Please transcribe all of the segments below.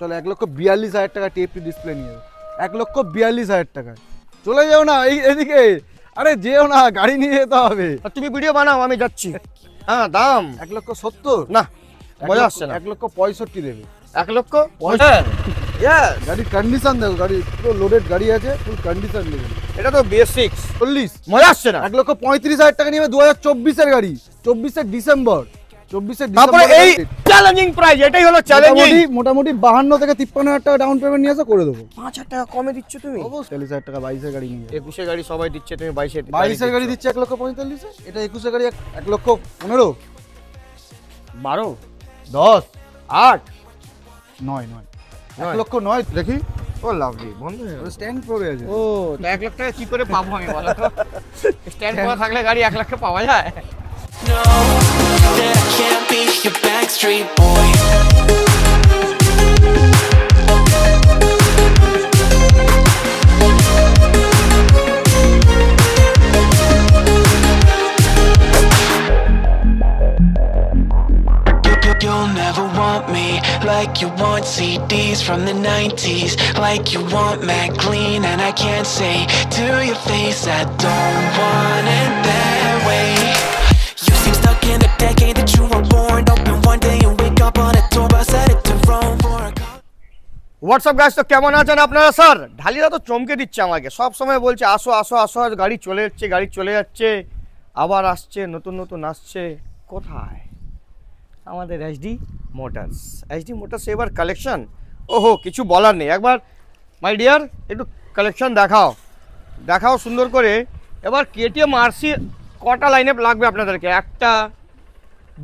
চলো 1,42,000 টাকা TFT display নিয়ে যাও, 1,42,000 টাকায়। চলে যাও না এদিকে, আরে যেও না, গাড়ি নিয়ে যেতে হবে। তুমি ভিডিও বানাও, আমি যাচ্ছি। হ্যাঁ দাম 1,70,000 না, মজা আসছে না। 1,65,000 দেবে। 1,65,000? গাড়ির কন্ডিশন দেখো, গাড়ি পুরো লোডেড গাড়ি আছে, ফুল কন্ডিশন দেখো। এটা তো BS6 40 মজা আসছে না। 1,35,000 টাকা নিয়ে 2024-এর গাড়ি, 24-এর ডিসেম্বর, 24-এর তারপরে এই চ্যালেঞ্জিং প্রাইস, এটাই হলো চ্যালেঞ্জিং। মোটামুটি 52 থেকে 53,000 টাকা ডাউন পেমেন্ট নিয়ে আসা করে দেবো। 5,000 টাকা কমে দিচ্ছ তুমি? 40,000 টাকা 22-এর গাড়ি নিয়ে। 21-এর গাড়ি সবাই দিচ্ছে, তুমি 22-এর গাড়ি দিচ্ছে 1,45,000, এটা 21-এর গাড়ি 1,15,000, 12, 10, 8, 9, 1,09,000 দেখি। ও লাভলি, বন্ধ হয়ে গেল। স্ট্যান্ড পড়ে আছে। ও তো 1 লাখ টাকা কি করে পাবো আমি, বলো তো? স্ট্যান্ড করা থাকলে গাড়ি 1 লাখে পাওয়া যায়? No, that I can't be your backstreet boy. You'll never want me like you want CDs from the 90s, like you want Mac Clean, and I can't say to your face I don't want it that way. You seem stuck in the decade that you were born. Open one day and wake up on a tour bus headed to Rome for a WhatsApp guys, তো কেমন আছেন আপনারা? Sir ঢালিরা তো চমকে দিচ্ছে আমাকে, সব সময় বলছে আসো আসো আসো, গাড়ি চলে যাচ্ছে, গাড়ি চলে যাচ্ছে, আবার আসছে, নতুন নতুন আসছে। কোথায় আমাদের এইচডি মোটরস এবার কালেকশন? ওহো, কিছু বলার নেই। একবার মাই ডিয়ার একটু কালেকশন দেখাও সুন্দর করে। এবার KTM RC কটা লাইনে লাগবে আপনাদেরকে? 1টা,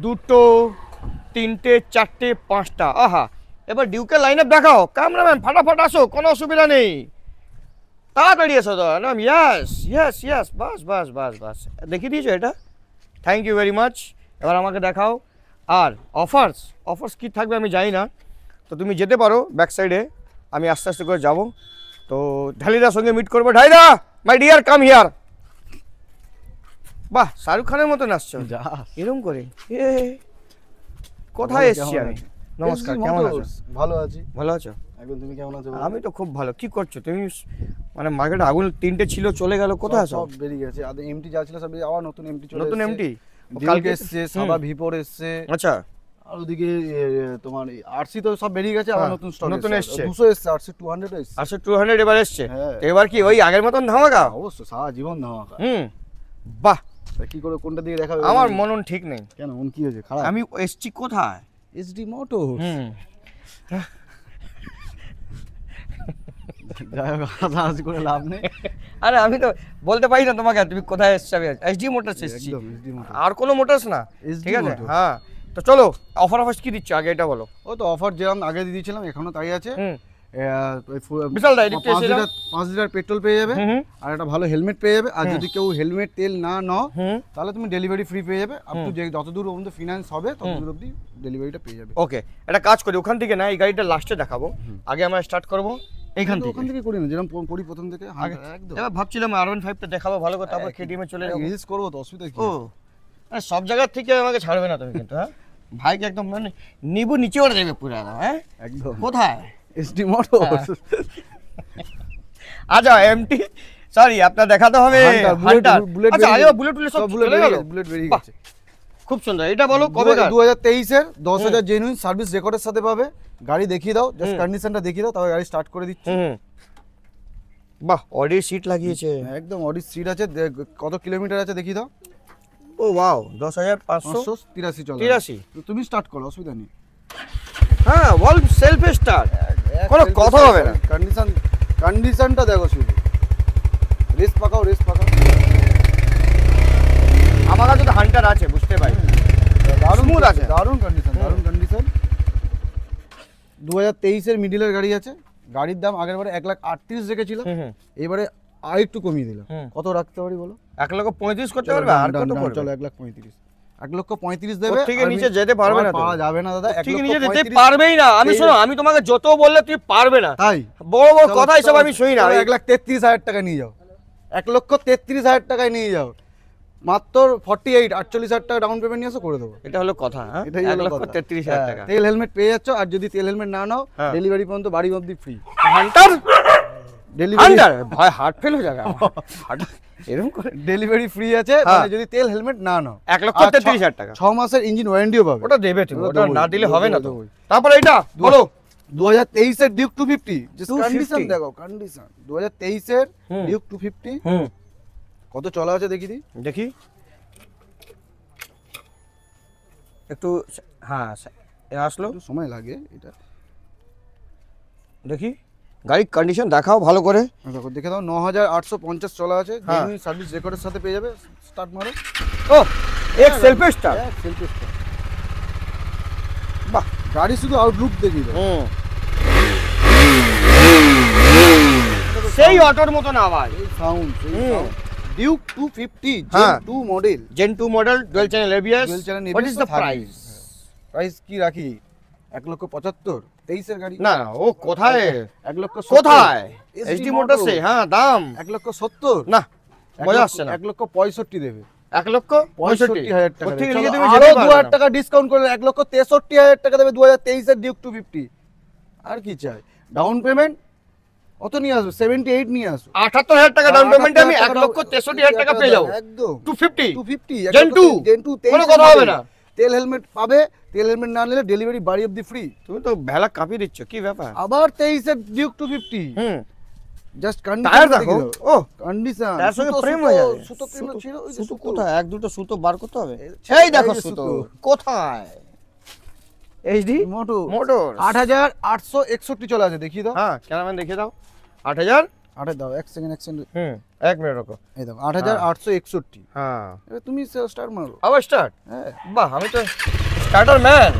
2টো, 3টে, 4টে, 5টা। আহা, এবার ডিউকের লাইনে দেখাও। ক্যামেরাম্যান ফাটাফাট আসো, কোনো অসুবিধা নেই, তাড়াতাড়ি এসো তো। ইয়েস, বাস দেখিয়ে দিয়েছো এটা, থ্যাংক ইউ ভেরি মাচ। এবার আমাকে দেখাও। আর অফার্স কী থাকবে আমি জানি না, তো তুমি যেতে পারো ব্যাক সাইডে, আমি আস্তে আস্তে করে যাব। তো ঢালিদার সঙ্গে মিট করবো। ঢালিদা মাই ডিয়ার কাম হিয়ার। বাহ, শাহরুখ খানের মতন আসছো এরকম করে। কোথায় এসছি আমি? নমস্কার, কেমন আছো? ভালো আছি। ভালো আছো? একদম। তুমি কেমন আছো? আমি তো খুব ভালো। কি করছো তুমি? মানে মার্কেটে আগুন 3টে ছিল, চলে গেল, কোথায় আছো? সব বেরিয়ে গেছে, আদে এমটি যা ছিল সব আবার নতুন এমটি চলে এসেছে। নতুন এমটি কালকে এসেছে, সাদা ভিপোর এসেছে। আচ্ছা, আর ওদিকে তোমার আরসি তো সব বেরিয়ে গেছে, আবার নতুন স্টক নতুন এসেছে। 200 এসেছে, আরসি 200 এসেছে। আচ্ছা 200 এবার এসছে। হ্যাঁ। এবার কি ওই আগের মতন ধামাকা? অবশ্যই, সারা জীবন ধামাকা। বাহ, কি করে কোনটা দিকে দেখাবে? আমার মনন ঠিক নেই। কেন, মন কি হয়েছে? খারাপ? আমি এসছি কোথায়? SD motors. যাই হোক, হাসাহাসি করে লাভ নেই। আরে আমি তো বলতে পারি না তোমাকে তুমি কোথায় এসছো। আমি এইচডি মোটরস এসছি, আর কোনো মোটরস না, ঠিক আছে? হ্যাঁ, তো চলো অফার কি দিচ্ছ আগে এটা বলো। ও তো অফার যেরকম আগে দিয়ে দিয়েছিলাম এখনো তাই আছে। বিশাল ডাইরেক্ট 5 লিটার পেট্রোল পেয়ে যাবে, আর একটা ভালো হেলমেট পেয়ে যাবে। আর যদি কেউ হেলমেট তেল না নাও তাহলে তুমি ডেলিভারি ফ্রি পেয়ে যাবে। আপ টু যতদূর অবধি ফিনান্স হবে ততদূর অবধি ডেলিভারিটা পেয়ে যাবে। ওকে, একটা কাজ করি, ওখান থেকে না এই গাড়িটা লাস্টে দেখাবো, আগে আমরা স্টার্ট করবো এইখান থেকে। ওখান থেকে করি না, যেরকম করি প্রথম থেকে একদম। এবার ভাবছিলাম R15টা দেখাবো ভালো করে, তারপর KTM এ চলে যাবো। রিলিজ করবো তো, অসুবিধা কি? ও সব জায়গা থেকে আমাকে ছাড়বে না তুমি কিন্তু। হ্যাঁ ভাইকে একদম মানে নিবু নিচে ওঠে দেবে পুরো। হ্যাঁ একদম। কোথায়? SD motors. আচ্ছা এমটি, সরি আপনার দেখাতে হবে বুলেট। আচ্ছা আরে বুলেট সব বুলেট বেরিয়ে গেছে। খুব সুন্দর। এটা বলো কবে? 2023 এর 10,000 জেনুইন সার্ভিস রেকর্ডের সাথে পাবে। গাড়ি দেখিয়ে দাও, জাস্ট কন্ডিশনটা দেখিয়ে দাও, তবে গাড়ি স্টার্ট করে দিচ্ছি। বাহ, অডির সিট লাগিয়েছে একদম। অডির সিট আছে, কত কিলোমিটার আছে দেখিয়ে দাও। ও ওয়াও, 10,583 চলে 83। তুমি স্টার্ট করো, অসুবিধা নেই। হ্যাঁ, ওয়াল সেলফ স্টার্ট, কোনো কথা হবে না। কন্ডিশনটা দেখো শুধু। রেস পাকাও। আমার কাছে তো হান্টার আছে, বুঝতে পারি। দারুণ আছে, দারুণ কন্ডিশন। 2023 এর মিডলের গাড়ি আছে। গাড়ির দাম আগের বারে 1,38,000 রেখেছিল, এবারে আর একটু কমিয়ে দিলাম। কত রাখতে পারি বলো? 1,35,000 করতে পারবে? আর কত করবে? চলো 1,35,000 দেবে। ঠিক আছে, নিচে যেতে পারবে না, পাওয়া যাবে না দাদা। ঠিক নিচে যেতে পারবেই না। আমি শোনো, আমি তোমাকে যত বললে তুমি পারবে না, তাই বড় বড় কথা হিসেবে আমি শুনি না। 1,33,000 টাকা নিয়ে যাও, 1,33,000 টাকায় নিয়ে যাও। মাত্র 48 48,000 টাকা ডাউন পেমেন্ট নিয়ে আসো করে দেবো। এটা হলো কথা, হ্যাঁ, এটাই হলো 1,33,000 টাকা। তেল হেলমেট পেয়ে যাচ্ছ, আর যদি তেল হেলমেট না নাও হ্যাঁ। ডেলিভারি পর্যন্ত বাড়ি অবধি ফ্রি। হান্টার ডেলিভারি হান্টার ভাই হার্ট ফেল হয়ে যাবে আমার। এরকম করে ডেলিভারি ফ্রি আছে, হ্যাঁ। মানে যদি তেল হেলমেট না নাও। 1,33,000 টাকা। 6 মাসের ইঞ্জিন ওয়ারেন্টিও পাবে। ওটা দেবে তুমি, ওটা ওটা দেবোই, না দিলে হবে না তো। দেবোই। তারপরে এটা বলো 2023 এর ডিউক 250, জাস্ট 250 কন্ডিশন দেখো, কন্ডিশন 2023 এর হুম। ডিউক 250 হুম কত চলা আছে দেখি দি। দেখি একটু, হ্যাঁ এ আসলো, একটু সময় লাগে এটা। দেখি গাড়ির কন্ডিশন দেখাও ভালো করে। দেখো দেখে দাও, 9850 চলা আছে, হ্যাঁ। জেনুইন সার্ভিস রেকর্ডের সাথে পেয়ে যাবে। স্টার্ট মারো। ও এক সেলফ স্টার্ট, সেলফ স্টার্ট। বাহ, গাড়ি শুধু আউটলুক দেখি দাও। হুম সেই অটোর মতন আওয়াজ। এই সাউন্ড, সেই হুম। সাউন্ড। ডিউক 250 হ্যাঁ। Gen 2 model, Gen 2 model, dual channel ABS. Dual channel what is the price? Price কি রাখি? 1,75,000 23 এর গাড়ি। না না, ও কোথায় 1,70,000 কোথায় SD এসডি মোটরসে? হ্যাঁ দাম 1,70,000 না, মজা আসছে না। 1,65,000 দেবে। 1,65,000 টাকা কোথেকে দেবে। নিয়ে চলো, তুমি আরো যেতেই 2,000 পারবে না। টাকা ডিসকাউন্ট করে 1,63,000 টাকা দেবে 2023 এর ডিউক 250। আর কি চাই? ডাউন পেমেন্ট কত নিয়ে আসবে? 78 নিয়ে আসো। 78,000 টাকা ডাউন পেমেন্টে আমি 78,000 1,63,000 টাকা পেয়ে যাবো। একদম 250 250 Gen 2 Gen 2 কোনো কথা হবে না। তেল হেলমেট পাবে, তেল হেলমেট না নিলে ডেলিভারি বাড়ি অবধি ফ্রি। তুমি তো ভেলা কাঁপিয়ে দিচ্ছ, কি ব্যাপার? আবার 23 এর ডিউক 250, হুম জাস্ট টায়ার দেখো, ও কন্ডিশন। তার সঙ্গে প্রেম হয়ে যাবে। সুতো কেন ছিল? ওই যে সুতো সুতো। কোথায়? এক দুটো সুতো বার করতে হবে। এই এই দেখো যে সুতো সুতো। কোথায়? এইচডি মোটো মোটর 8,861 চলে আছে, দেখিয়ে দাও। হ্যাঁ ক্যামেরাম্যান দেখে দাও। 8,000 আরে দাও, এক সেকেন্ড। হুম 1 মিনিট রাখো। এই দাও 8,861। হ্যাঁ এবার তুমি স্টার্ট মারো। আবার স্টার্ট। হ্যাঁ, বাহ, আমি তো স্টার্টার ম্যান।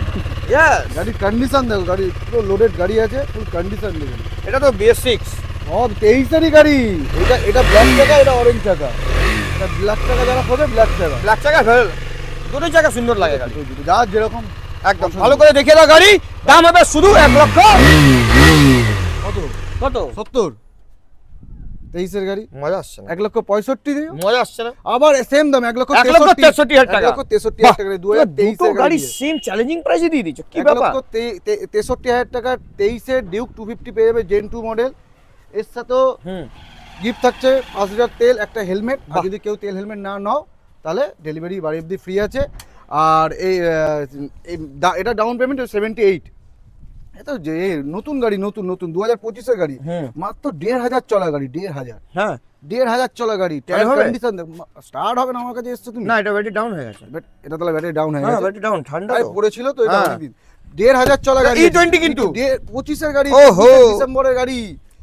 ইয়েস, গাড়ির কন্ডিশন দেখো, গাড়ি পুরো লোডেড গাড়ি আছে, ফুল কন্ডিশন দেখুন। এটা তো BS6। সব 23 এরই গাড়ি। এটা ব্ল্যাক চাকা, এটা অরেঞ্জ চাকা। এটা ব্ল্যাক চাকা যারা খোঁজে, ব্ল্যাক চাকা। ব্ল্যাক চাকা ফেল, দুটো চাকা সুন্দর লাগে গাড়ি। যা যেরকম একদম ভালো করে দেখে দাও গাড়ি। দাম হবে শুধু 1 লক্ষ কত? কত? 70। 23 এর গাড়ি মজা আসছে না, 1,65,000 দিও। মজা আসছে না। আবার সেম দাম 1,63,000 টাকা। 1,63,000 টাকা 2023 দুটো এর গাড়ি গাড়ি। সেম চ্যালেঞ্জিং প্রাইসে দিয়ে দিচ্ছ, কি ব্যাপার? 1,63,000 টাকা 23 এর ডিউক 250 পেয়ে যাবে, জেন 2 মডেল। এর সাথেও হুম গিফট থাকছে 5,000 তেল, একটা হেলমেট। আর বাহ। যদি কেউ তেল হেলমেট না নাও তাহলে ডেলিভারি বাড়ি অবধি ফ্রি আছে। আর এটা ডাউন পেমেন্ট 78। এটা যে নতুন গাড়ি, নতুন 2025 এর গাড়ি, হুম মাত্র 1,500 চলা গাড়ি, 1,500 হ্যাঁ 1,500 চলা গাড়ি। টায়ার হবে? কন্ডিশন স্টার্ট হবে না, আমার কাছে এসছো তুমি। না, এটা ব্যাটারি ডাউন হয়ে গেছে। এটা তাহলে ব্যাটারি ডাউন হয়ে হ্যাঁ গেছে। ব্যাটারি ডাউন, ঠান্ডা আরে তো। পড়েছিল তো এটা হ্যাঁ। অনেকদিন। 1,500 চলা গাড়ি, E20 কিন্তু। 25 এর গাড়ি, ওহো। 25 ডিসেম্বরের গাড়ি।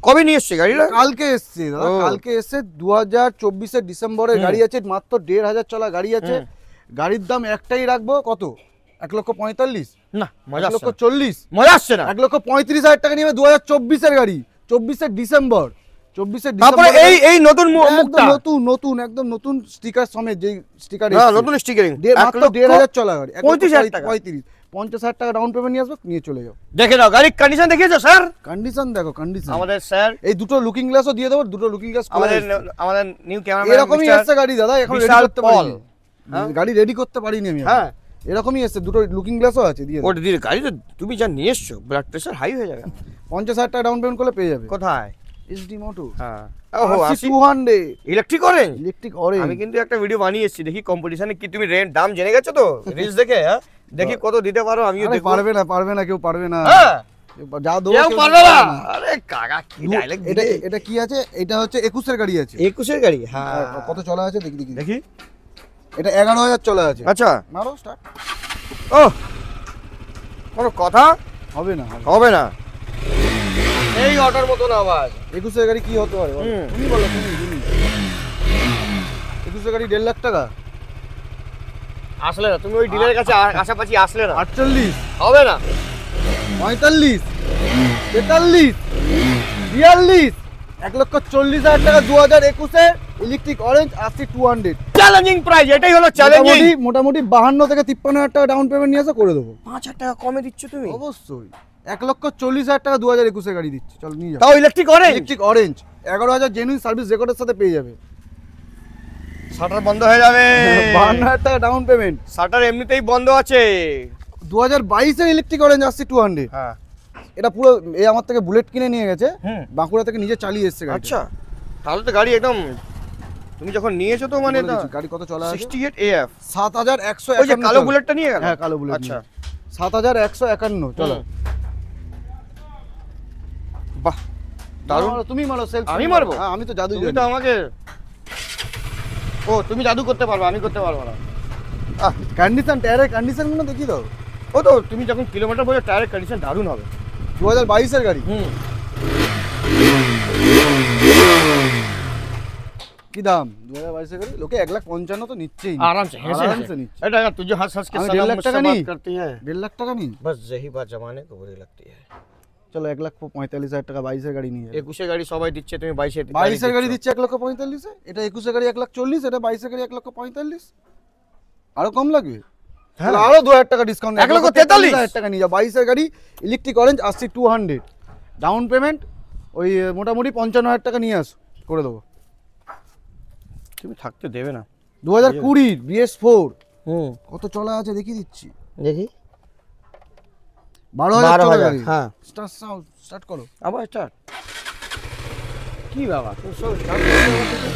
কবে নিয়ে এসছে গাড়িটা? কালকে এসছে দাদা, ও। কালকে এসছে। 2024 এর ডিসেম্বরের হুম। গাড়ি আছে, মাত্র 1,500 চলা গাড়ি আছে। হুম। গাড়ির দাম একটাই রাখবো, কত? 1,45,000, না মজা আসছে না। 1,40,000, মজা আসছে না। 1,35,000 টাকা নিয়ে 2024 এর গাড়ি, 24 ডিসেম্বর। 24 তারপরে ডিসেম্বর এই নতুন মুখটা, একদম নতুন স্টিকার সমেত, যে স্টিকার হ্যাঁ নতুন স্টিকারিং। মাত্র 1,500 চলা গাড়ি, 35,000 টাকা। 50,000 টাকা ডাউন পেমেন্ট নিয়ে আসবে, নিয়ে চলে যাও। দেখে দাও গাড়ির কন্ডিশন, দেখিয়েছো স্যার? কন্ডিশন দেখো, কন্ডিশন। আমাদের স্যার, এই দুটো লুকিং গ্লাসও দিয়ে দেবো, দুটো লুকিং গ্লাস আমাদের নিউ ক্যামেরাম্যান এরকমই এসছে গাড়ি দাদা, এখন রেডি বিশাল করতে পল। পারিনি। হ্যাঁ? গাড়ি রেডি করতে পারিনি আমি। হ্যাঁ এরকমই এসছে, দুটো লুকিং গ্লাসও আছে, দিয়ে দেবো। ওটা দিয়ে গাড়ি তো তুমি যা নিয়ে এসছো, ব্লাড প্রেশার হাই হয়ে যাবে। 50,000 টাকা ডাউন পেমেন্ট করলে পেয়ে যাবে। কোথায়? এসডি মোটো হ্যাঁ ওহো, RC 200 electric orange. Electric orange. আমি কিন্তু একটা ভিডিও বানিয়ে এসেছি, দেখি কম্পিটিশনে কি তুমি রেন্ট দাম জেনে গেছো তো রিলস দেখে? হ্যাঁ দেখি কত দিতে পারো, আমিও দেখব। পারবে না, কেউ পারবে না। হ্যাঁ যা দেবো কেউ কেউ পারবে না। পারবে না। আরে কাকা কি ডায়লগ এটা দিলে। এটা কি আছে? এটা হচ্ছে 21 এর গাড়ি আছে। 21 এর গাড়ি, হ্যাঁ আর কত চলা আছে দেখি দেখি। দেখি। এটা 11,000 চলা আছে। আচ্ছা মারো স্টার্ট। ও কোনো কথা হবে না। হবে না, এই অটোর মতন আওয়াজ। 21 এর গাড়ি কি হতে পারে বলো? হুম। তুমি বলো, তুমি 21 এর গাড়ি 1,50,000 টাকা। আসলে না তুমি ওই ডিলারের কাছে কাছাকাছি আসলে না, 48, হবে না। 45, 43, 42, 1,40,000 টাকা 2021 এর electric orange RC 200। Challenging price, এটাই হলো চ্যালেঞ্জিং। মোটামুটি 52 থেকে 53,000 টাকা ডাউন পেমেন্ট নিয়ে আসো, করে দেবো। 5,000 টাকা কমে দিচ্ছ তুমি, অবশ্যই। 1,40,000 টাকা 2021 এর গাড়ি দিচ্ছে, চলো নিয়ে যাও। তাও electric orange. Electric orange 11,000 genuine service রেকর্ডের সাথে পেয়ে যাবে। শাটার বন্ধ হয়ে যাবে। 52,000 টাকা ডাউন পেমেন্ট। শাটার এমনিতেই বন্ধ আছে। 2022 এর ইলেকট্রিক অরেঞ্জ আসছে 200। হ্যাঁ এটা পুরো এই আমার থেকে বুলেট কিনে নিয়ে গেছে, হুম। বাঁকুড়া থেকে নিজে চালিয়ে এসেছে গাড়ি। আচ্ছা তাহলে তো গাড়ি একদম, তুমি যখন নিয়েছো তো মানে গাড়ি কত চলা আছে? 68 AF। 7151। ওই যে কালো বুলেটটা নিয়ে গেল? হ্যাঁ কালো বুলেট। আচ্ছা 7151 চলো। বাহ দারুণ। তুমি মারো সেলফ। আমি মারবো? হ্যাঁ আমি তো জাদু তুমি জানি। তো আমাকে, ও তুমি জাদু করতে পারবে, আমি করতে পারবো না। কন্ডিশন, টায়ারের কন্ডিশন গুলো দেখি দাও। ও তো তুমি যখন কিলোমিটার বলে টায়ারের কন্ডিশন দারুণ হবে। 2022 এর গাড়ি। হুম। কি দাম? 2022 এর গাড়ি লোকে 1,55,000 তো নিচ্ছেই। आराम से आराम से निচ্ছে। এটা तुझे हंस हंस के हमें सलाम 1.5 लाख मुझसे টাকা बात नहीं? करती है। 1.5 লাখ টাকা নি। बस यही बात जमाने को बुरी लगती है। চলো 1,45,000 টাকা 22 এর গাড়ি নিয়ে যাও। 21 গাড়ি সবাই দিচ্ছে, তুমি 22 এর 22 এর গাড়ি দিচ্ছে 1,45,000 এ, এটা 21 এর গাড়ি 1,40,000, এটা 22 এর গাড়ি 1,45,000। আরো কম লাগবে? হ্যাঁ। তাহলে আরো 2,000 টাকা ডিসকাউন্ট। 1,43,000 টাকা নিয়ে যাও। 22 এর গাড়ি ইলেকট্রিক অরেঞ্জ আসছে 200। ডাউন পেমেন্ট ওই মোটামুটি 55,000 টাকা নিয়ে আসো, করে দেবো। তুমি থাকতে দেবে না। 2020 BS4 হুম কত চলা আছে দেখিয়ে দিচ্ছি। দেখি 12,000 চলা গাড়ি। হ্যাঁ স্টার্ট করো। আবার স্টার্ট। কি বাবা তুমি সব স্টার্ট করতে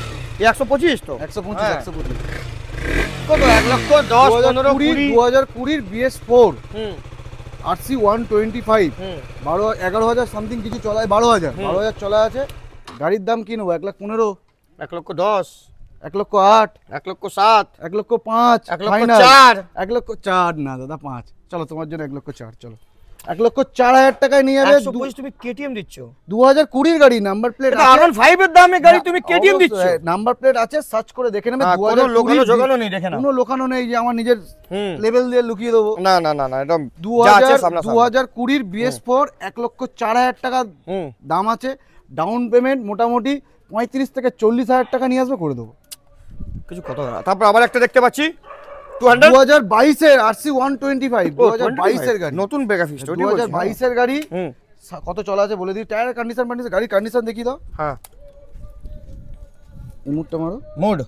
125 তো 125 হ্যাঁ। 125 কত 1,10,000 15 20 2020 BS4 হুম RC 125 হুম 11,000 সামথিং কিছু চলা, 12,000 চলা আছে। গাড়ির দাম কি নেবো? 1,15,000, 1,10,000 1,08,000, 1,07,000 1,05,000 1,04,000 1,04,000 না দাদা 5। চলো তোমার জন্য 1,04,000। চলো 1,04,000 টাকায় নিয়ে যাবে। 125 তুমি কেটিএম দিচ্ছ? 2020 এর গাড়ি, নাম্বার প্লেট এটা R15 এর দামে গাড়ি তুমি কেটিএম দিচ্ছ? নাম্বার প্লেট আছে, সার্চ করে দেখে নেবে। কোনো লোকানো জোগানো নেই, দেখে নাও। কোনো লোকানো নেই যে আমার নিজের হুম লেভেল দিয়ে লুকিয়ে দেবো। না না না না এটা যা আছে সামনা সামনি। 2020 BS4 1,04,000 টাকা হুম দাম আছে। ডাউন পেমেন্ট মোটামুটি 35 থেকে 40,000 টাকা নিয়ে আসবে, করে দেবো। কিছু কত না। তারপর আবার একটা দেখতে পাচ্ছি 200 2022 এর RC 125 2022 এর গাড়ি, নতুন বেগাফিস্ট 2022 এর গাড়ি। হুম কত চলা আছে বলে দিই। টায়ারের কন্ডিশন গাড়ির কন্ডিশন দেখিয়ে দাও। হ্যাঁ এই মুডটা মারো। মোড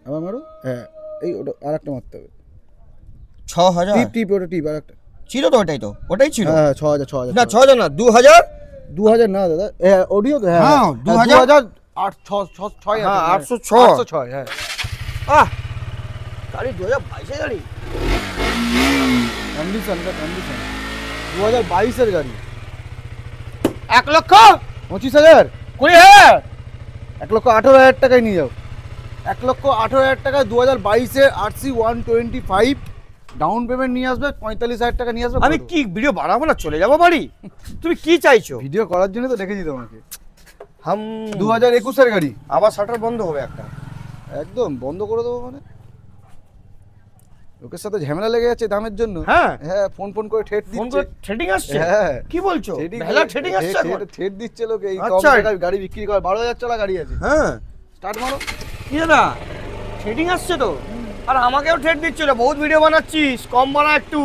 আবার মারো। হ্যাঁ এই ওটা আরেকটা মারতে হবে। 6000 টিপ টিপ ওটা টিপ আরেকটা। ছিল তো ওটাই ছিল। হ্যাঁ 6,000 না 6000 না 2000 2000 না দাদা। অডিও তো হ্যাঁ হ্যাঁ, 2008 হ্যাঁ, 806 806 হ্যাঁ। গাড়ি 2022 এর গাড়ি। কন্ডিশন 2022 এর গাড়ি 1,25,000 25,000 1,18,000 টাকায় নিয়ে যাও। 1,18,000 টাকায় 2022 এর RC 125 ডাউন পেমেন্ট নিয়ে আসবে, 45,000 টাকা নিয়ে আসবে। আমি কি ভিডিও বানাবো না চলে যাবো বাড়ি? তুমি কি চাইছো? ভিডিও করার জন্য তো দেখেছি তোমাকে। হাম 2021 এর গাড়ি। আবার শাটার বন্ধ হবে একটা। একদম বন্ধ করে দেবো মানে? লোকের সাথে ঝামেলা লেগে যাচ্ছে দামের জন্য। হ্যাঁ হ্যাঁ ফোন করে ঠেট ফোন দিচ্ছে। করে থ্রেডিং আসছে? হ্যাঁ কি বলছো? Threading ভেলা থ্রেডিং আসছে এখন? ঠেট দিচ্ছে লোকে। এই কম আচ্ছা। টাকায় গাড়ি বিক্রি করে। 12,000 চলা গাড়ি আছে। হ্যাঁ স্টার্ট মারো। কি দাদা থ্রেডিং আসছে তো? আর আমাকেও থ্রেড দিচ্ছিল, বহুত ভিডিও বানাচ্ছিস, কম বানা একটু।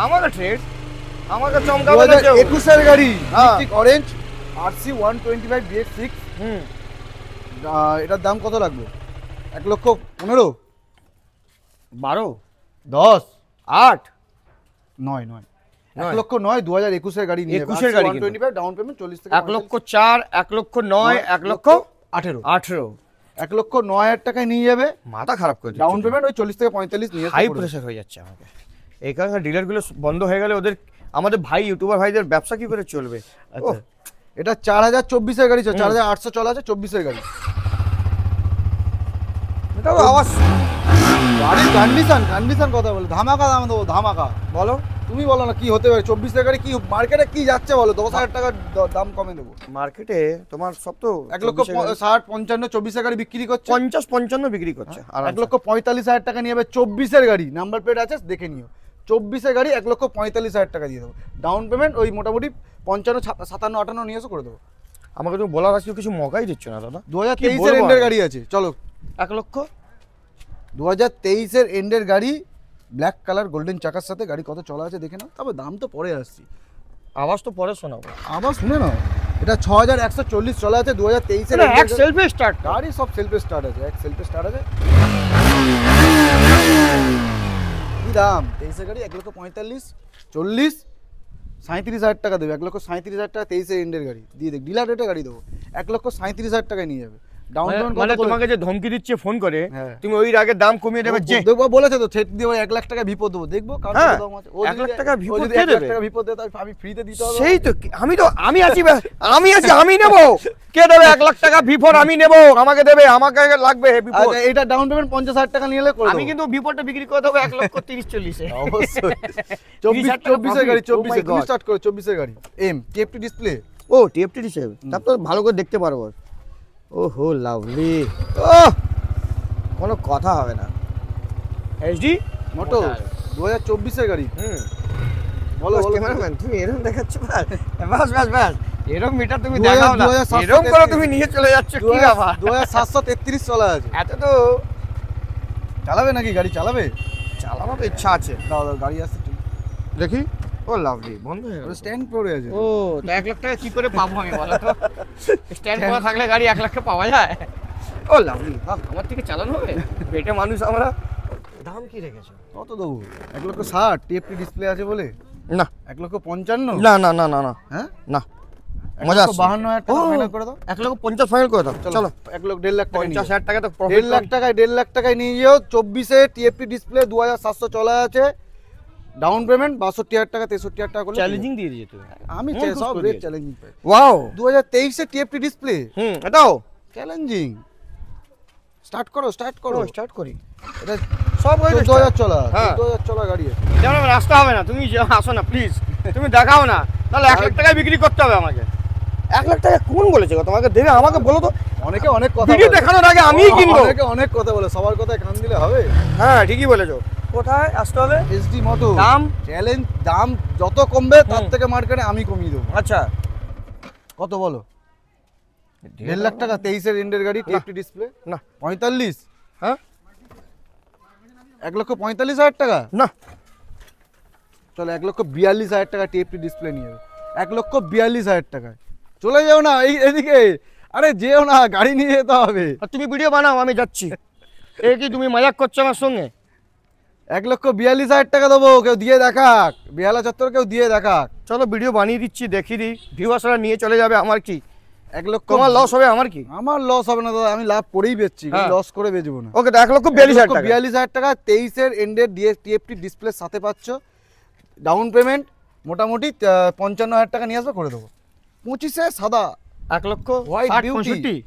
আমাকে থ্রেড, আমাকে চমকাবে না কেউ। 2021 এর গাড়ি হ্যাঁ। Electric orange RC 125 BS6। হুম এটার দাম কত লাগবে? 1,15,000 12 10 8 9 1,09,000 2021 এর গাড়ি নিয়ে 21 এর গাড়ি কিন্তু। 125 ডাউন পেমেন্ট 40 থেকে 1,04,000 1,09,000 18 1,18,000 1,09,000 টাকায় নিয়ে যাবে। মাথা খারাপ করে ডাউন পেমেন্ট ওই 40 থেকে 45 নিয়ে হাই প্রেসার হয়ে যাচ্ছে আমাকে। এই কারণে ডিলারগুলো বন্ধ হয়ে গেলে ওদের, আমাদের ভাই ইউটিউবার ভাইদের ব্যবসা কি করে চলবে? আচ্ছা এটা 4,024 এর গাড়ি, 4,800 চলা আছে 24 এর গাড়ি। এটাও আওয়াজ গাড়ির কন্ডিশন কথা বলে ধামাকা দাম দেবো, ধামাকা। বলো, তুমি বলো না কি হতে পারে? 24 এর গাড়ি কি মার্কেটে কি যাচ্ছে বলো? 10,000 টাকা দাম কমে দেবো। মার্কেটে তোমার সব তো 1,60,55 24 এর গাড়ি বিক্রি করছে, 50-55 বিক্রি করছে। আর 1,45,000 টাকা নিয়ে যাবে। 24 এর গাড়ি, নাম্বার প্লেট আছে দেখে নিও। 24 এর গাড়ি 1,45,000 টাকা দিয়ে দেবো। ডাউন পেমেন্ট ওই মোটামুটি 55 57 58 নিয়ে এসে করে দেবো। আমাকে তুমি বলার আছে কিছু মকাই দিচ্ছ না দাদা। 2023 এর এন্ডের গাড়ি আছে, চলো। 1 লক্ষ 2023 এর এন্ডের গাড়ি, ব্ল্যাক কালার গোল্ডেন চাকার সাথে। গাড়ি কত চলা আছে দেখে নাও, তবে দাম তো পরে আসছি। আওয়াজ তো পরে শোনাবো। আবার শুনে নাও। এটা 6140 চলা আছে 2023 এর এক সেলফে স্টার্ট গাড়ি, সব সেলফে স্টার্ট আছে, এক সেলফে স্টার্ট আছে। কি দাম 23 এর গাড়ি? 1,45,000 40 37,000 টাকা দেবে। 1,37,000 টাকা 23 এর এন্ডের গাড়ি দিয়ে দেখ, ডিলার রেটে গাড়ি দেবো। 1,37,000 টাকায় নিয়ে যাবে। ডাউন পেমেন্ট মানে তোমাকে যে ধমকি দিচ্ছে ফোন করে, হ্যাঁ। তুমি ওই আগে দাম কমিয়ে দেবে যে দেখবো বলেছে তো, থ্রেট দিয়ে 1 লাখ টাকা ভিপো দেবো, দেখবো কার হ্যাঁ, দাম আছে। 1 লাখ টাকা ভিপো যদি দিয়ে 1 লাখ দেবে। টাকা ভিপো দেয় তাহলে আমি ফ্রিতে দিতে হবে। সেই তো আমি আছি আমি নেবো। কে দেবে 1 লাখ টাকা ভিপোর? আমি নেবো, আমাকে দেবে, আমাকে লাগবে ভিপো। আচ্ছা, এটা ডাউন পেমেন্ট 50,000 টাকা নিয়ে এলে করে আমি দেবো। কিন্তু ভিপোরটা বিক্রি করে দেবো 1,30,40 এ। অবশ্যই। 30,000 24 এর গাড়ি, profit। Oh my 24 তুমি God। স্টার্ট করো। 24 এর গাড়ি এম টিএফটি ডিসপ্লে। ও টিএফটি হিসেবে, তারপর ভালো করে দেখতে পারবো। ওহো লাভলি, ও কোনো কথা হবে না। এইচডি মোটো 2024 এর গাড়ি। বলো বলো। ক্যামেরাম্যান তুমি এরকম দেখাচ্ছ? বাস এরকম মিটার তুমি 2000 দেখাও না, 2733 এরকম করে তুমি নিয়ে চলে যাচ্ছ কি ব্যাপার? 2733 চলা আছে। এত তো চালাবে নাকি গাড়ি? চালাবে? চালানোর তো ইচ্ছা আছে। দাও দাও, গাড়ি আসছে। দেখি। ও লাভলি, বন্ধ হয়ে গেল। স্ট্যান্ড পড়ে আছে। ও তো 1 লাখ টাকা কি করে পাবো আমি, বলো তো? স্ট্যান্ড করা থাকলে গাড়ি 1 লাখে পাওয়া যায়? ও লাভলি, আমার থেকে চালানো হবে? বেটে মানুষ আমরা। দাম কি রেখেছো? কত দেবো? 1,60,000 টিএফটি ডিসপ্লে আছে বলে। না 1,55,000। না না না না না হ্যাঁ না, মজা আসছে। 52,000 টাকা ফাইনাল করে দাও। 1,50,000 ফাইনাল করে দাও। চলো 1,50,000 টাকা নিয়ে যাও। 50,000 টাকা তো 1,50,000 প্রফিট। টাকায় 1,50,000 টাকায় নিয়ে যাও। 24 এ টিএফটি ডিসপ্লে 2,700 চলা আছে। ডাউন পেমেন্ট 62,000 টাকা 63,000 টাকা করলে চ্যালেঞ্জিং দিয়ে দিয়েছো তুমি। আমি মন খুশ সব করে রেট দিয়েছো। চ্যালেঞ্জিং পাই। ওয়াও 2023 এ টিএফটি ডিসপ্লে এটাও চ্যালেঞ্জিং। স্টার্ট করো স্টার্ট করি। এটা সব হয়ে 14,000 চলা, হ্যাঁ। 14,000 চলা গাড়ি আছে। যেমন রাস্তা হবে না, তুমি আসো না প্লিজ, তুমি দেখাও না, তাহলে 1 লাখ টাকায় বিক্রি করতে হবে আমাকে। 1 লাখ টাকা কোন বলেছে গো তোমাকে দেবে? আমাকে বলো তো। অনেকে অনেক কথা ভিডিও বলে। দেখানোর আগে আমিই কিনবো। অনেকে অনেক কথা বলে, সবার কথায় কান দিলে হবে? হ্যাঁ ঠিকই বলেছো। কোথায় আসতে হবে? এসডি মোটো। দাম? চ্যালেঞ্জ, দাম যত কমবে তার থেকে মার্কেটে আমি কমিয়ে দেবো। আচ্ছা কত বলো? 1.5 লাখ টাকা 23 এর এন্ডের গাড়ি টিএফটি ডিসপ্লে। না 45। হ্যাঁ 1,45,000 টাকা। না চলো 1,42,000 টাকা টিএফটি ডিসপ্লে নিয়ে যাবে। 1,42,000 টাকায় চলে যাও না এদিকে। আরে যেও না, গাড়ি নিয়ে যেতে হবে। আর তুমি ভিডিও বানাও, আমি যাচ্ছি। এই কি তুমি মজাক করছো আমার সঙ্গে? 1,42,000 টাকা দেবো, কেউ দিয়ে দেখাক। বেহালা চত্বর কেউ দিয়ে দেখাক। চলো ভিডিও বানিয়ে দিচ্ছি, দেখিয়ে দিই, ভিউয়ার্সরা নিয়ে চলে যাবে, আমার কি? 1 লক্ষ তোমার লস হবে, আমার কি? আমার লস হবে না দাদা, আমি লাভ করেই বেচছি, হ্যাঁ। লস করে বেচবো না। ওকে তো 1,42,000 টাকা। 1,42,000 টাকা 23 এর এন্ডের টিএফটি ডিসপ্লের সাথে পাচ্ছ। ডাউন পেমেন্ট মোটামুটি 55,000 টাকা নিয়ে আসবে, করে দেবো। 25 এ সাদা 1 লক্ষ White 60 beauty। 65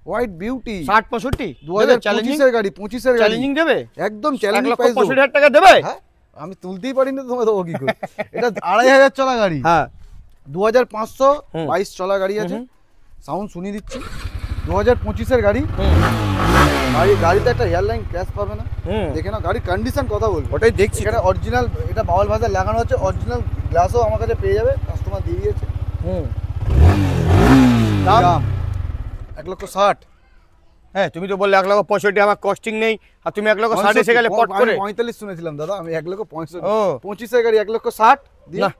হোয়াইট বিউটি 60 65 2025 এর গাড়ি, 25 এর গাড়ি। চ্যালেঞ্জিং দেবে? একদম 1 চ্যালেঞ্জ লক্ষ প্রাইস 65,000 টাকা দেবে? হ্যাঁ, আমি তুলতেই পারি না, তোমায় দেবো কি করে? এটা 2,500 চলা গাড়ি। হ্যাঁ 2,522 চলা গাড়ি আছে। সাউন্ড শুনিয়ে দিচ্ছি। 2025 এর গাড়ি। গাড়িতে একটা এয়ারলাইন ক্র্যাশ পাবে না। দেখে নাও গাড়ির কন্ডিশন, কথা বলবো। ওটাই দেখছি। এখানে অরিজিনাল, এটা বাউল ভাজা লাগানো হচ্ছে, অরিজিনাল গ্লাসও আমার কাছে পেয়ে যাবে, কাস্টমার দিয়ে দিয়েছে। দাম 1,60,000। হ্যাঁ তুমি তো বললে 1,65,000 আমার কস্টিং নেই, আর তুমি 1,60,000 এসে গেলে পট করে। 45 শুনেছিলাম দাদা, আমি 1,65,000। ও 25 এর গাড়ি 1,60,000 না,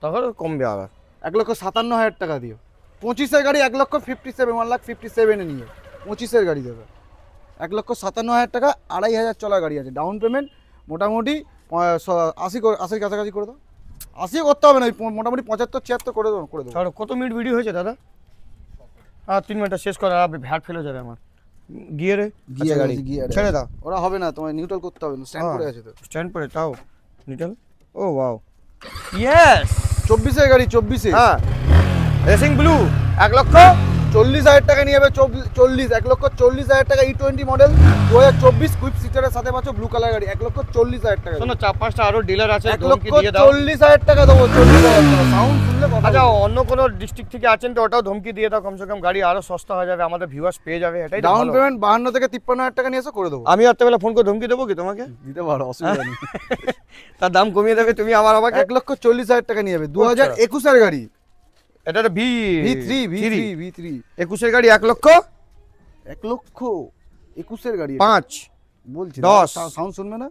তখন কমবে আবার। 1,57,000 টাকা দিও। 25 এর গাড়ি 1,57,000, 1,57,000 এ নিয়ে 25 এর গাড়ি দেবে। 1,57,000 টাকা, 2,500 চলা গাড়ি আছে। ডাউন পেমেন্ট মোটামুটি 80 কাছাকাছি করে দাও। 80 করতে হবে না, মোটামুটি 75-76 করে দেবো, করে দেবো। তাহলে কত মিনিট ভিডিও হয়েছে দাদা? আর 3 মিনিটটা শেষ করা, ভ্যাট ফেলে যাবে আমার। গিয়ারে গিয়ে গাড়ি ছেড়ে দাও। ওরা হবে না, তোমায় নিউট্রাল করতে হবে না, স্ট্যান্ড করে আছে তো। স্ট্যান্ড পরে তাও নিটেল। ও ওয়াও, ইয়েস। 24 এর গাড়ি, 24 এ। হ্যাঁ রেসিং ব্লু 1,40,000 টাকা নিয়ে যাবে। 1,40,000 টাকা E20 মডেল 2024 কুইক সিটারের সাথে পাচ্ছ, ব্লু কালার গাড়ি। 1,40,000 টাকা। শোনো 4-5টা আরো ডিলার আছে, ধমকি দিয়ে দাও। 1,40,000 টাকা দেবো। 40,000 টাকা সাউন্ড শুনলে কথা আচ্ছা বলবো। অন্য কোনো ডিস্ট্রিক্ট থেকে আছেন তো ওটাও ধমকি দিয়ে দাও, কমসে কম গাড়ি আরো সস্তা হয়ে যাবে, আমাদের ভিউয়ার্স পেয়ে যাবে, এটাই তো ডাউন ভালো। পেমেন্ট 52 থেকে 53,000 টাকা নিয়ে এসে করে দেবো। আমি রাত্রেবেলা ফোন করে ধমকি দেবো কি তোমাকে? দিতে পারো, অসুবিধা নেই। তার দাম কমিয়ে দেবে তুমি আমাকে? 1,40,000 টাকা নিয়ে যাবে। 2021 এর গাড়ি। এটা তো V3 21 এর গাড়ি 1,21,000 এর গাড়ি। 5 বলছি 10 সাউন্ড শুনবে না?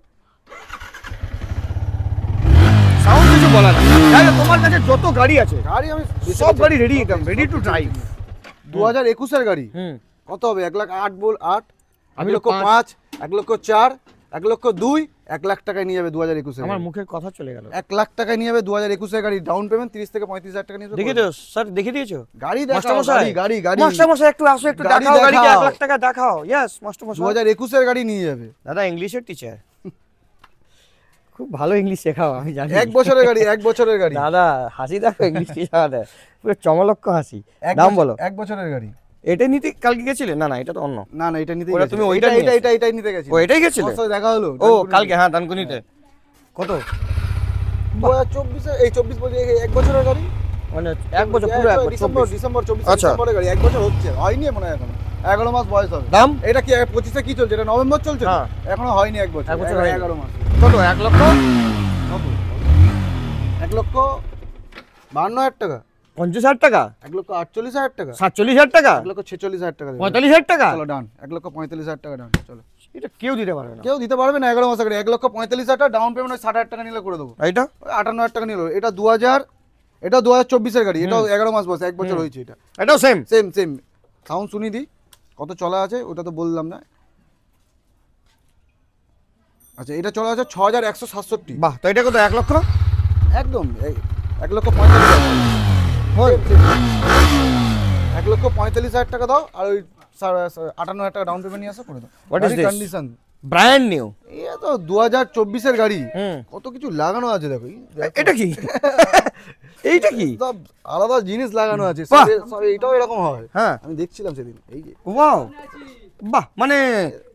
সাউন্ড কিছু বলা না। তাহলে তোমার কাছে যত গাড়ি আছে গাড়ি আমি সব গাড়ি রেডি একদম রেডি টু ড্রাইভ 2021 গাড়ি হুম কত হবে 1,08,000 বল 8 আমি 1,05,000 1,04,000 1,02,000 1 লাখ টাকায় নিয়ে যাবে 2021 আমার মুখের কথা চলে গেল 1 লাখ টাকায় নিয়ে যাবে 2021 গাড়ি ডাউন পেমেন্ট 30 থেকে 35,000 টাকা নিয়ে যাবে দেখে দিও স্যার দেখে দিয়েছো গাড়ি মাস্টার দেখাও মশাই গাড়ি গাড়ি মাস্টার মশাই একটু আসো একটু গাড়ি দেখাও গাড়িকে দেখাও। 1 লাখ টাকা দেখাও ইয়েস মাস্টার মশাই 2021 গাড়ি নিয়ে যাবে দাদা ইংলিশের টিচার খুব ভালো ইংলিশ শেখাও আমি জানি 1 বছরের গাড়ি 1 বছরের গাড়ি দাদা হাসি দেখো ইংলিশ টিচার পুরো চমলক্ষ হাসি দাম বলো 1 বছরের গাড়ি এটা নিতে কালকে গেছিলে না না এটা তো অন্য না না এটা নিতে ওটা তুমি ওইটা নিয়ে এটাই নিতে গেছি ও এটাই গেছিলে ওর সাথে দেখা হলো ও কালকে হ্যাঁ দানকুনিতে কত 2024 এই 24 বলছি 1 বছরের গাড়ি মানে 1 বছর পুরো 1 বছর ডিসেম্বর 24 আচ্ছা। ডিসেম্বরের গাড়ি 1 বছর হচ্ছে হয়নি মনে হয় এখনো 11 মাস বয়স হবে দাম এটা কি 25 এ কি চলছে এটা নভেম্বর চলছে হ্যাঁ। এখনো হয়নি 1 বছর 1 বছর হয়নি। 11 মাস কত 1 লক্ষ কত 1 লক্ষ 52,000 টাকা 50,000 টাকা 1 লক্ষ 48,000 টাকা 47,000 টাকা 1 লক্ষ 46,000 টাকা দেবে। 45,000 টাকা চলো ডান 1 লক্ষ 45,000 টাকা ডান চলো এটা কেউ দিতে পারবে না কেউ দিতে পারবে না 11 মাসের গাড়ি 1 লক্ষ 45,000 টাকা ডাউন পেমেন্ট 60,000 টাকা নিলে করে দেবো এইটা 58,000 টাকা নিল এটা 2000 এটা 2024 এর গাড়ি এটাও 11 মাস বয়স 1 বছর হয়েছে এটা এটাও সেম সেম সেম সাউন্ড শুনি দি কত চলা আছে ওটা তো বললাম না আচ্ছা এটা চলা আছে 6,167 বাহ তো এটা কত 1 লক্ষ একদম 1 লক্ষ 45,000 হয় 1 লক্ষ 45,000 টাকা দাও আর ওই 58,000 টাকা ডাউন পেমেন্ট নিয়ে আসো করে দাও What is this? Condition brand new এই তো 2024 এর গাড়ি হুম কত কিছু লাগানো আছে দেখো এটা কি এইটা কি সব আলাদা জিনিস লাগানো আছে বাহ। সব এটাও এরকম হয় হ্যাঁ আমি দেখছিলাম সেদিন এই যে ওয়াও বাহ মানে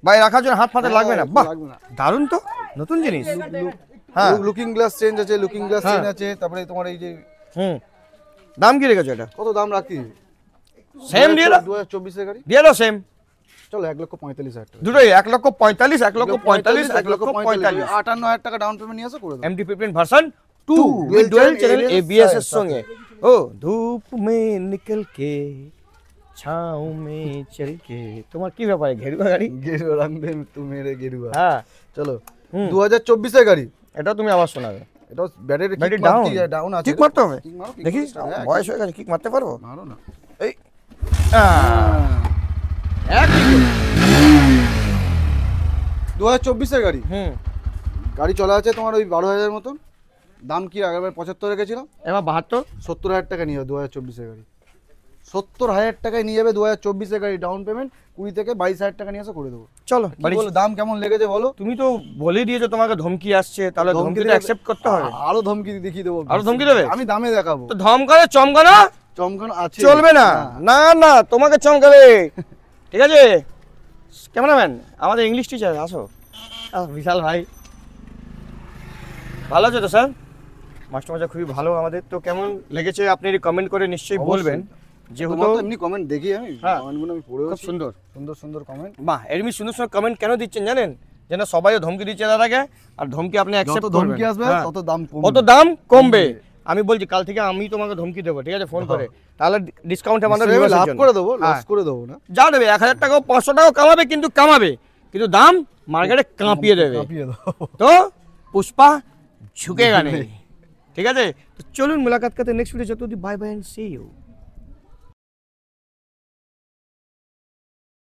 ভাই রাখার জন্য হাত ফাতে লাগবে না বাহ লাগবে না দারুণ তো নতুন জিনিস হ্যাঁ লুকিং গ্লাস চেঞ্জ আছে লুকিং গ্লাস হ্যাঁ। চেঞ্জ আছে তারপরে তোমার এই যে হুম দাম কি রেখেছো এটা কত দাম রাখি সেম দিয়ে দাও 2024 এর গাড়ি দিয়ে দাও সেম চলো 1 লক্ষ 45,000 টাকা দুটোই 1 লক্ষ 45 1 লক্ষ 45 1 লক্ষ 45 58,000 টাকা ডাউন পেমেন্ট নিয়ে আসো করে দাও MT-15 version 2 Two, with dual dual channel channel ABS এর সাথে। সঙ্গে ও ধূপ মে নিকল কে ছাও মে চল কে তোমার কি ব্যাপার ঘেরুয়া গাড়ি গেরুয়া রং দে তু মেরে গেরুয়া হ্যাঁ চলো হুম। 2024 এর গাড়ি এটা তুমি আবার শোনাবে এটা ব্যাটারি ব্যাটারি ডাউন আছে কিক মারতে হবে কিক মারো, কিক দেখি মারো, হ্যাঁ, বয়স হয়ে গেছে কিক মারতে পারবো মারো না এই এক কিক 2024 এর গাড়ি হুম গাড়ি চলা আছে তোমার ওই 12,000 মতন দাম কি আগেরবার 75 রেখেছিলাম এবার 72 70,000 টাকা নিয়ে যাবে 2024 এর গাড়ি 70,000 টাকায় নিয়ে যাবে 2024 এর গাড়ি ডাউন পেমেন্ট 20 থেকে 22,000 টাকা নিয়ে আসা করে দেবো চলো কি বাড়ি বলো দাম কেমন লেগেছে বলো তুমি তো বলে দিয়েছো তোমাকে ধমকি আসছে তাহলে ধমকি তো দেবে- অ্যাকসেপ্ট করতে হবে আরো ধমকি দেখিয়ে দেবো আরো ধমকি দেবে? আমি দামে দেখাবো তো ধমকানো চমকানো চমকানো আছে চলবে না না না তোমাকে চমকাবে ঠিক আছে ক্যামেরাম্যান আমাদের ইংলিশ টিচার আসো বিশাল ভাই ভালো আছে তো স্যার মাস্টারমশাই খুবই ভালো আমাদের তো কেমন লেগেছে আপনি কমেন্ট করে নিশ্চয়ই অবশ্যই। বলবেন যেহেতু তোমার তো এমনি কমেন্ট দেখি আমি হ্যাঁ। কমেন্টগুলো আমি পড়েও খুব সুন্দর সুন্দর সুন্দর কমেন্ট বাহ এরমি সুন্দর সুন্দর কমেন্ট কেন দিচ্ছেন জানেন যেন সবাইও ধমকি দিচ্ছে দাদাকে আর ধমকি আপনি যত অ্যাকসেপ্ট ধমকি আসবে হ্যাঁ। তত দাম কমবে কত দাম কমবে আমি বলছি কাল থেকে আমি তোমাকে ধমকি দেবো ঠিক আছে ফোন করে তাহলে ডিসকাউন্ট আমাদের নিশ্চয়ই আমি viewers এর লাভ জন্য। করে দেবো লস হ্যাঁ। করে দেবো না যা দেবে 1,000 টাকাও 500 টাকাও কামাবে কিন্তু দাম মার্কেটে কাঁপিয়ে দেবে কাঁপিয়ে দাও তো পুষ্পা ঝুঁকেগা নেই ঠিক আছে তো চলুন মুলাকাত করতে নেক্সট ভিডিও যতদিন bye bye and see you